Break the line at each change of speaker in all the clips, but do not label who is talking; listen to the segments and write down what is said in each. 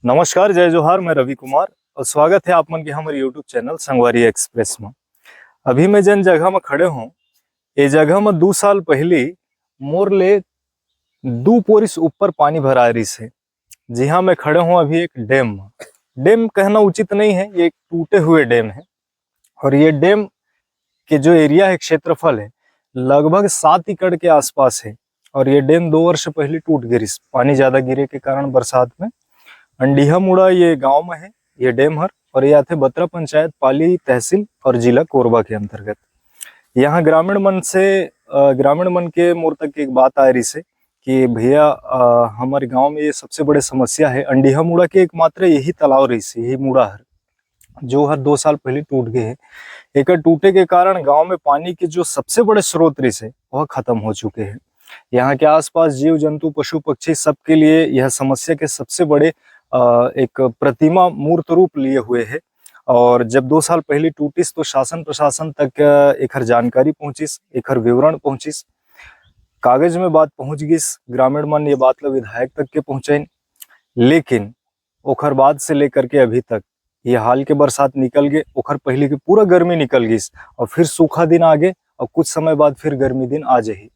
नमस्कार, जय जोहार। मैं रवि कुमार और स्वागत है आप मन के हमारे यूट्यूब चैनल संगवारी एक्सप्रेस में। अभी मैं जन जगह में खड़े हूँ, ये जगह में 2 साल पहले मोर ले 2 पोरिस ऊपर पानी भरा रही से। जी हाँ, मैं खड़े हूँ अभी एक डैम में। डैम कहना उचित नहीं है, ये एक टूटे हुए डैम है। और ये डैम के जो एरिया है, क्षेत्रफल है, लगभग 7 एकड़ के आसपास है। और ये डैम 2 वर्ष पहले टूट गिरी, पानी ज्यादा गिरे के कारण बरसात में। अंडीहा मुड़ा ये गांव में है ये डैम हर, और ये आते बत्रा पंचायत, पाली तहसील और जिला कोरबा के अंतर्गत। यहाँ ग्रामीण मन के मोर तक एक बात आ रही से कि भैया हमारे गांव में ये सबसे बड़े समस्या है। अंडीहा मुड़ा के एकमात्र यही तालाब रही से, यही मुड़ा हर, जो हर 2 साल पहले टूट गए है। एक टूटे के कारण गांव में पानी के जो सबसे बड़े स्रोत रही से वह खत्म हो चुके हैं। यहाँ के आसपास जीव जंतु पशु पक्षी सबके लिए यह समस्या के सबसे बड़े एक प्रतिमा मूर्त रूप लिए हुए है। और जब 2 साल पहले टूटिस तो शासन प्रशासन तक एकर जानकारी पहुंचिस, एकर विवरण पहुंचिस, कागज में बात पहुंच गई, ग्रामीण मन ये बात ला विधायक तक के पहुंचाइन। लेकिन ओखर बाद से लेकर के अभी तक ये हाल के बरसात निकल गए, ओखर पहले के पूरा गर्मी निकल गई और फिर सूखा दिन आ गए और कुछ समय बाद फिर गर्मी दिन आ जाही।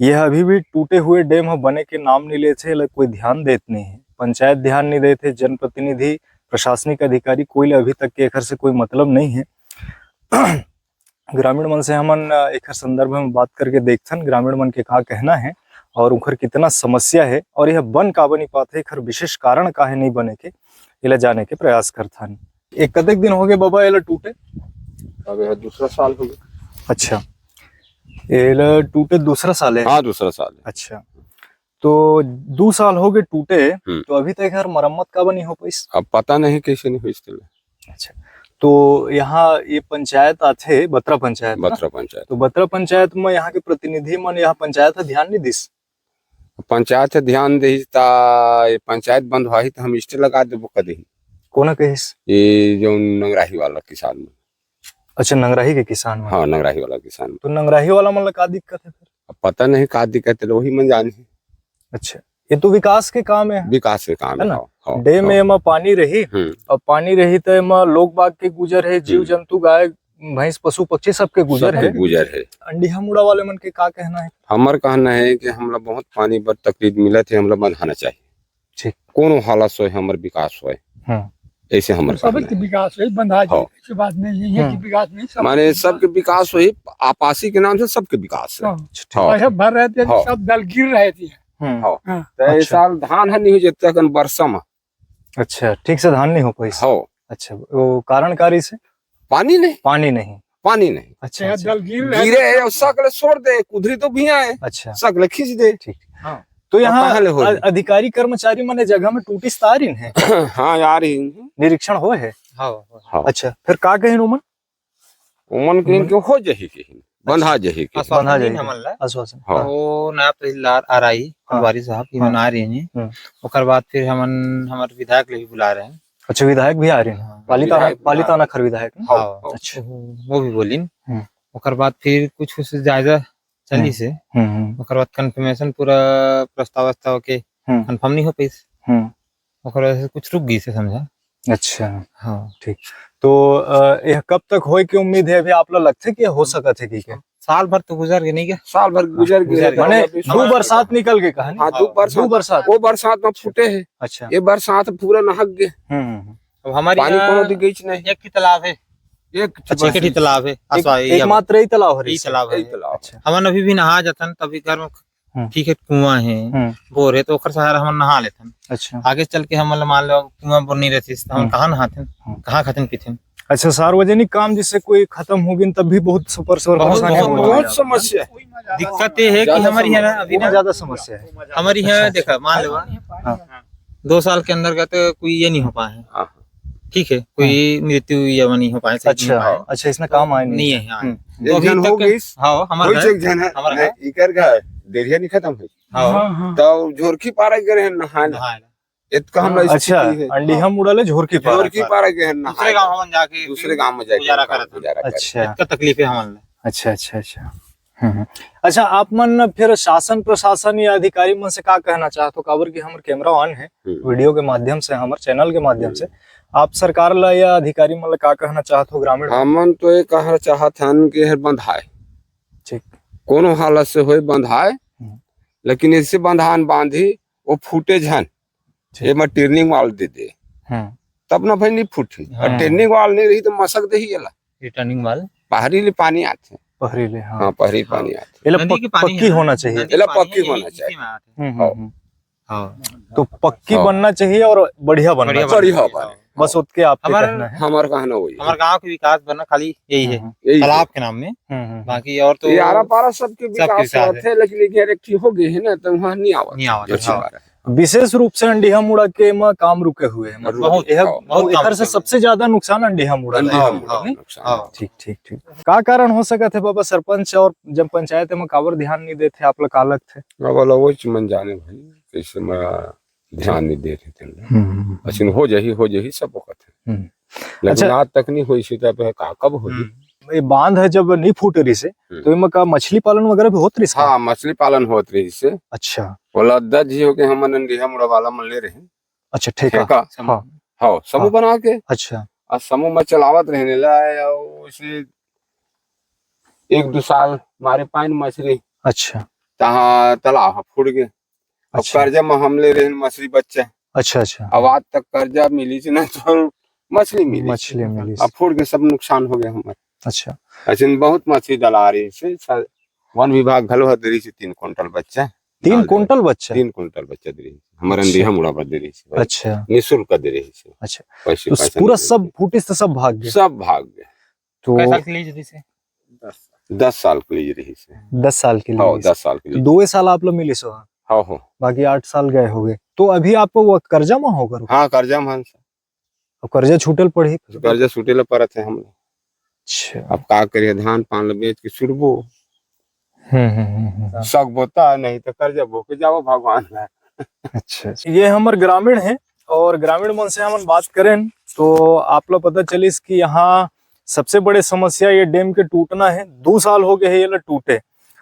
यह अभी भी टूटे हुए डैम बने के नाम नहीं लेते, कोई ध्यान देते नहीं है। पंचायत ध्यान नहीं देते, जनप्रतिनिधि, प्रशासनिक अधिकारी कोई अभी तक के एकर से कोई मतलब नहीं है। ग्रामीण मन से हमन एकर संदर्भ में बात करके देखथन ग्रामीण मन के का कहना है और उखर कितना समस्या है और यह बन का बनी पाते, एकर विशेष कारण का है नहीं बने के, इला जाने के प्रयास करथन। एक कतेक दिन हो गए बाबा इला टूटे?
अब यह दूसरा साल हो गया।
अच्छा, इला टूटे दूसरा साल है?
हाँ, दूसरा साल है।
अच्छा, तो 2 साल हो गए टूटे, तो अभी तक यार मरम्मत का बनी हो पाई?
अब पता नहीं कैसे नहीं हुई।
अच्छा, तो यहाँ ये पंचायत आथे बत्रा पंचायत, तो बत्रा पंचायत में यहाँ के प्रतिनिधि मन यहाँ पंचायत ध्यान नहीं दिस?
पंचायत ध्यान दे पंचायत बंद हुआ तो हम स्टे लगा देबो कदे।
कोना कहिस?
ये जो नंगराही वाला किसान में।
अच्छा, नंगराही के किसान में?
हाँ, नंगराही वाला किसान में।
तो नंगराही वाला मतलब का दिक्कत है फिर?
अब पता नहीं का दिक्कत है, वही मन जाने।
अच्छा, ये तो विकास के काम है,
विकास के काम
है ना? डैम में पानी रही और पानी रही तो लोग बाग के गुजर है, जीव जंतु गाय भैंस पशु पक्षी सबके गुजर है। अंडीहा मुड़ा वाले मन के का कहना है?
हमार कहना है कि हमला बहुत पानी पर तकलीफ मिला थे, हमला बंधाना चाहिए।
ठीक,
कोनो हालत से हमर विकास होए, ऐसे हमर
सबके विकास होई, बंधा जाए ऐसी बात नहीं है कि विकास नहीं, सब
माने सबके विकास होई, आपासी के नाम से सबके विकास है।
हाँ, भर रहे थे, सब दल गिर रहे थे।
तो साल धान है नहीं हो जाता कन बरसा में।
अच्छा, ठीक से धान नहीं हो पाई? अच्छा, वो कारणकारी से
पानी नहीं
अच्छा,
दल
गिरे और सकले छोड़ दे, कुधरी तो भी आए।
अच्छा,
सकले खींच दे।
ठीक। तो यहाँ अधिकारी कर्मचारी मन जगह में टूटी तारीन है?
हाँ यार,
निरीक्षण हो है। अच्छा, फिर का कहे उमन?
उमन के हो जही के बंधा जही के
आश्वासन
वो नया तहसीलदार आ रही वारी साहब की मन आ रही हैं। ओकर बाद फिर हमारे विधायक ले भी बुला रहे हैं।
अच्छा, विधायक भी आ रहे हैं? पालिताना खर विधायक?
अच्छा, वो भी बोलिन। ओकर बाद फिर कुछ जायजा चली से ओकर बाद कंफर्मेशन पूरा प्रस्ताव के कंफर्म नहीं हो पाई, ओकर वजह से कुछ रुक गई से समझा।
अच्छा, हाँ, ठीक। तो यह कब तक होए की उम्मीद है? अभी आप लोग लगते कि हो सकत है कि क्या?
साल भर तो गुजर गए नहीं क्या?
साल भर गुजर गए,
माने 2 बरसात निकल गए कहानी?
हाँ, 2 बरसात वो बरसात में फूटे है।
अच्छा,
ये बरसात पूरा नहक गए।
अब हमारी
पानी कोनो दी गई नहीं,
एक ही तालाब है, एक ही तालाब है,
एकमात्र ही तालाब है।
अच्छा, हमन अभी भी नहा जातन, तभी घर में ठीक है कुआं है, बोर है, तो ओकर सहारा हम नहा लेथन।
अच्छा,
आगे चल के हम मान लो कुआं बोर नहीं रहती तो हम कहाँ नहाते, कहाँ खाते पीते?
अच्छा, सार्वजनिक काम जिससे कोई खत्म हो गई तब भी बहुत
बहुत समस्या।
दिक्कत ये है कि हमारी है ना अभी
ज्यादा समस्या है
हमारी है। देखा मान लो 2 साल के अंदर का तो कोई ये नहीं हो पाए, ठीक है, कोई मृत्यु या नहीं हो पाए।
अच्छा, इसमें काम आए
नहीं है।
तो अभी तक हाँ हमारा इकर का देरिया नहीं खत्म है, तो झोरकी पारा गए हैं नहाने। इतना हम
अच्छा, अंडीहा मुड़ा ले झोरकी
पारा गए हैं
दूसरे गांव में जाके
दूसरे गांव में जाके
गुजारा करत।
अच्छा,
इतना तकलीफ है हमारे।
अच्छा, अच्छा, आप मन फिर शासन प्रशासन या अधिकारी मन से का कहना चाहते हो? काबर की हमर कैमरा ऑन है, वीडियो के माध्यम से, हमर चैनल के माध्यम से आप सरकार ला या अधिकारी मन ला का कहना चाहते हो? ग्रामीण
हमन तो ये कहना चाहत हन कि हर बंधाए,
ठीक,
कोनो हालत से होए बंधाए, लेकिन इससे बंधान बांधी वो फूटे झन, ये में टर्निंग वाल दे दे तब ना भाई नहीं फूटी। और टर्निंग वाल नहीं रही तो मसक दे ही एला,
रिटर्निंग वाल
पहरी ले पानी आते,
पहरीले
हाँ पहरी पानी आते,
एला पक्की होना चाहिए,
एला पक्की होना चाहिए।
तो पक्की बनना चाहिए और बढ़िया बनना चाहिए,
बढ़िया बने,
बस उसके आपके कहना है।
हमार कहना वही
हमारे गांव के विकास बनना खाली यही है,
यही
तालाब के नाम में, बाकी और तो
यारा पारा सबके विकास होते, लेकिन एक ठीक हो गए है ना, तो वहाँ नहीं आवा।
विशेष रूप से अंडिहा मुड़ा के में काम रुके हुए हैं,
बहुत
इधर से सबसे ज्यादा नुकसान अंडिहा मुड़ा। ठीक ठीक ठीक, का कारण हो सकता है बाबा? सरपंच और जब पंचायत में काबर ध्यान नहीं देते आप लोग? का अलग थे
बोला वो मन जाने भाई कैसे मैं ध्यान नहीं दे रहे थे, अच्छा हो जाही सब वक्त है, लेकिन आज तक नहीं हुई सीता पे का कब होगी?
ये बांध है जब नहीं फूट रही से, तो इनमें का मछली पालन वगैरह भी होत रही?
हाँ मछली पालन होत रही से।
अच्छा,
बोला 10 जी हो के हम अंडिहा मुड़ा वाला मन ले रहे। अच्छा
ठेका
हाँ समूह बना के,
अच्छा
और समूह में चलावत रहने लाए, उसे 1-2 साल मारे पाइन मछली,
अच्छा
तहाँ तालाब फूट गए। अब कर्जा में हम ले रहे मछली बच्चा,
अच्छा अच्छा,
अब आज तक कर्जा मिली से ना तो मछली मिली, अब फूट के सब नुकसान हो गया हमारे।
अच्छा,
बहुत मछली डला रही से, वन विभाग घलो दे रही से 3 क्विंटल बच्चा,
3 क्विंटल बच्चा,
3 क्विंटल बच्चा दे रही है हमारे अंडिहा मुड़ा पर दे रही है।
अच्छा,
निःशुल्क दे रही है।
अच्छा, तो पूरा सब फूटी से सब भाग गए,
तो
कैसा लीज रही से?
10 साल के लिए रही से,
10 साल के लिए,
10 साल के लिए,
2 साल आप लोग मिले सो,
हाँ
बाकी 8 साल गए हो गए। तो अभी आपको वो कर्जा में होगा?
हाँ कर्जा में,
कर्जा छूटल पड़ी,
कर्जा छूटेला पड़त है हम।
अच्छा,
अब का करिए, धान पान बेच के छुड़बो, शक बोता नहीं तो कर्जा भोके जाओ भगवान।
अच्छा, ये हमारे ग्रामीण है, और ग्रामीण मन से हम बात करें तो आप लोग पता चलिस कि यहाँ सबसे बड़े समस्या ये डैम के टूटना है। 2 साल हो गए है ये टूटे।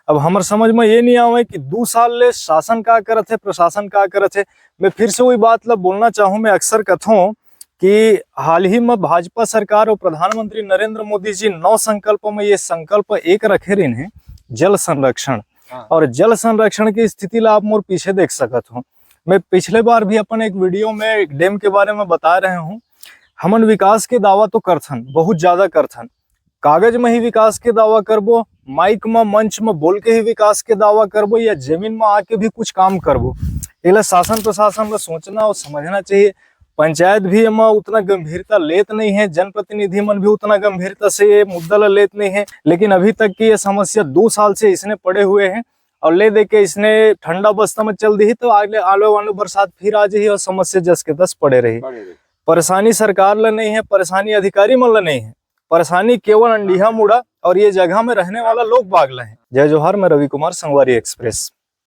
अब हमारे समझ में ये नहीं आवे कि 2 साल ले शासन का करत है, प्रशासन का करत है। मैं फिर से वही बात बोलना चाहूँ, मैं अक्सर कथूं कि हाल ही में भाजपा सरकार और प्रधानमंत्री नरेंद्र मोदी जी 9 संकल्पों में ये संकल्प एक रखे रहे हैं, जल संरक्षण। और जल संरक्षण की स्थिति ला आप मोर पीछे देख सकत हो। मैं पिछले बार भी अपन एक वीडियो में एक डैम के बारे में बता रहे हूँ। हमन विकास के दावा तो करथन, बहुत ज्यादा करथन, कागज में ही विकास के दावा करबो, माइक में मंच में बोल के ही विकास के दावा करबो, या जमीन में आके भी कुछ काम करबो। इला शासन प्रशासन को सोचना और समझना चाहिए। पंचायत भी एमा उतना गंभीरता लेत नहीं है, जनप्रतिनिधि मन भी उतना गंभीरता से ये मुद्दा लेत नहीं है। लेकिन अभी तक की ये समस्या 2 साल से इसने पड़े हुए हैं, और ले दे के इसने ठंडा बस्ता में चल दी तो आगे आलो बरसात फिर आ जाही और समस्या 10 के 10 पड़े रही। परेशानी सरकार ला नहीं है, परेशानी अधिकारी मन ला नहीं है, परेशानी केवल अंडिहा मुड़ा और ये जगह में रहने वाला लोग बाग ला है। जय जोहार, मैं रवि कुमार, संगवारी एक्सप्रेस।